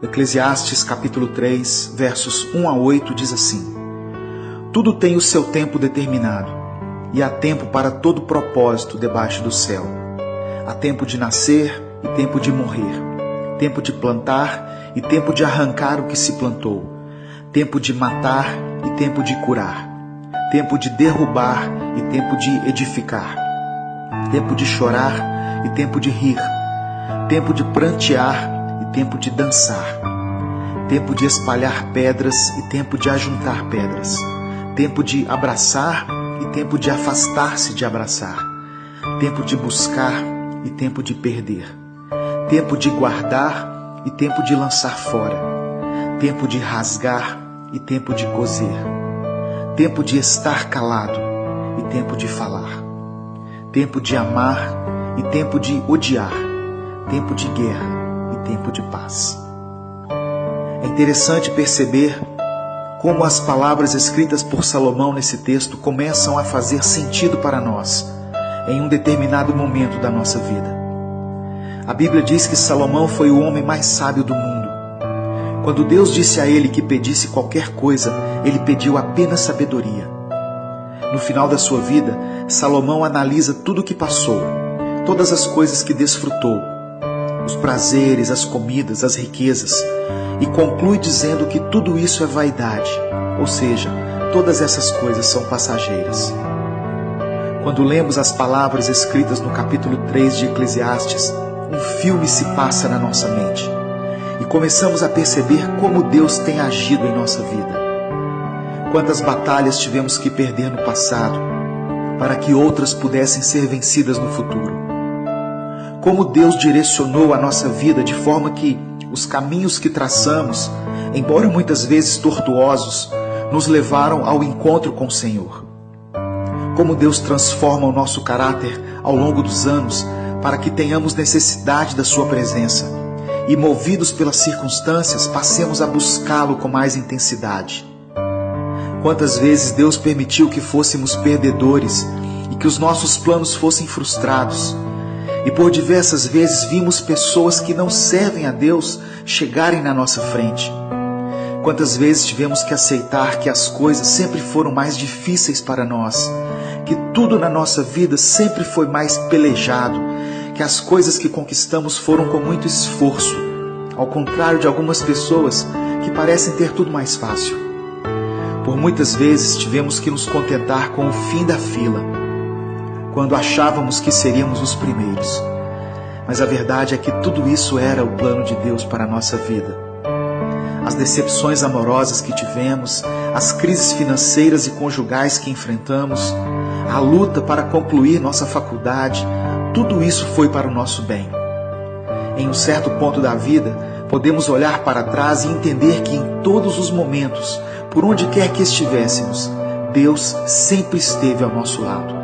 Eclesiastes capítulo 3, versos 1 a 8 diz assim: Tudo tem o seu tempo determinado, e há tempo para todo propósito debaixo do céu. Há tempo de nascer e tempo de morrer, tempo de plantar e tempo de arrancar o que se plantou, tempo de matar e tempo de curar, tempo de derrubar e tempo de edificar, tempo de chorar e tempo de rir, tempo de prantear e tempo de dançar, tempo de espalhar pedras e tempo de ajuntar pedras, tempo de abraçar e tempo de afastar-se de abraçar, tempo de buscar e tempo de perder, tempo de guardar e tempo de lançar fora, tempo de rasgar e tempo de coser, tempo de estar calado e tempo de falar, tempo de amar e tempo de odiar, tempo de guerra e tempo de paz. É interessante perceber como as palavras escritas por Salomão nesse texto começam a fazer sentido para nós em um determinado momento da nossa vida. A Bíblia diz que Salomão foi o homem mais sábio do mundo. Quando Deus disse a ele que pedisse qualquer coisa, ele pediu apenas sabedoria. No final da sua vida, Salomão analisa tudo o que passou, todas as coisas que desfrutou, os prazeres, as comidas, as riquezas, e conclui dizendo que tudo isso é vaidade, ou seja, todas essas coisas são passageiras. Quando lemos as palavras escritas no capítulo 3 de Eclesiastes, um filme se passa na nossa mente e começamos a perceber como Deus tem agido em nossa vida. Quantas batalhas tivemos que perder no passado para que outras pudessem ser vencidas no futuro. Como Deus direcionou a nossa vida de forma que os caminhos que traçamos, embora muitas vezes tortuosos, nos levaram ao encontro com o Senhor. Como Deus transforma o nosso caráter ao longo dos anos para que tenhamos necessidade da sua presença e, movidos pelas circunstâncias, passemos a buscá-lo com mais intensidade. Quantas vezes Deus permitiu que fôssemos perdedores e que os nossos planos fossem frustrados, e por diversas vezes vimos pessoas que não servem a Deus chegarem na nossa frente. Quantas vezes tivemos que aceitar que as coisas sempre foram mais difíceis para nós, que tudo na nossa vida sempre foi mais pelejado, que as coisas que conquistamos foram com muito esforço, ao contrário de algumas pessoas que parecem ter tudo mais fácil. Por muitas vezes tivemos que nos contentar com o fim da fila, quando achávamos que seríamos os primeiros. Mas a verdade é que tudo isso era o plano de Deus para a nossa vida. As decepções amorosas que tivemos, as crises financeiras e conjugais que enfrentamos, a luta para concluir nossa faculdade, tudo isso foi para o nosso bem. Em um certo ponto da vida, podemos olhar para trás e entender que em todos os momentos, por onde quer que estivéssemos, Deus sempre esteve ao nosso lado.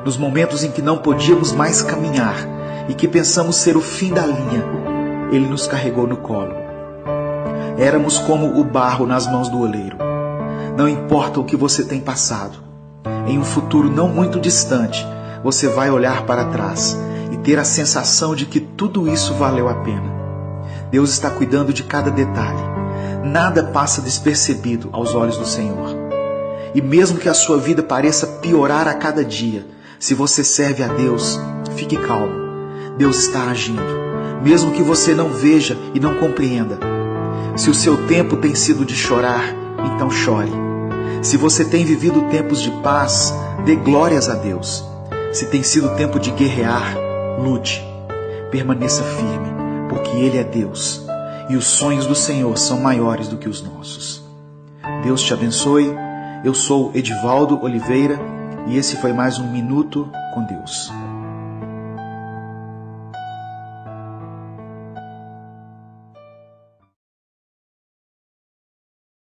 Nos momentos em que não podíamos mais caminhar e que pensamos ser o fim da linha, Ele nos carregou no colo. Éramos como o barro nas mãos do oleiro. Não importa o que você tem passado, em um futuro não muito distante, você vai olhar para trás e ter a sensação de que tudo isso valeu a pena. Deus está cuidando de cada detalhe. Nada passa despercebido aos olhos do Senhor. E mesmo que a sua vida pareça piorar a cada dia, se você serve a Deus, fique calmo. Deus está agindo, mesmo que você não veja e não compreenda. Se o seu tempo tem sido de chorar, então chore. Se você tem vivido tempos de paz, dê glórias a Deus. Se tem sido tempo de guerrear, lute. Permaneça firme, porque Ele é Deus e os sonhos do Senhor são maiores do que os nossos. Deus te abençoe. Eu sou Edivaldo Oliveira e esse foi mais um Minuto com Deus.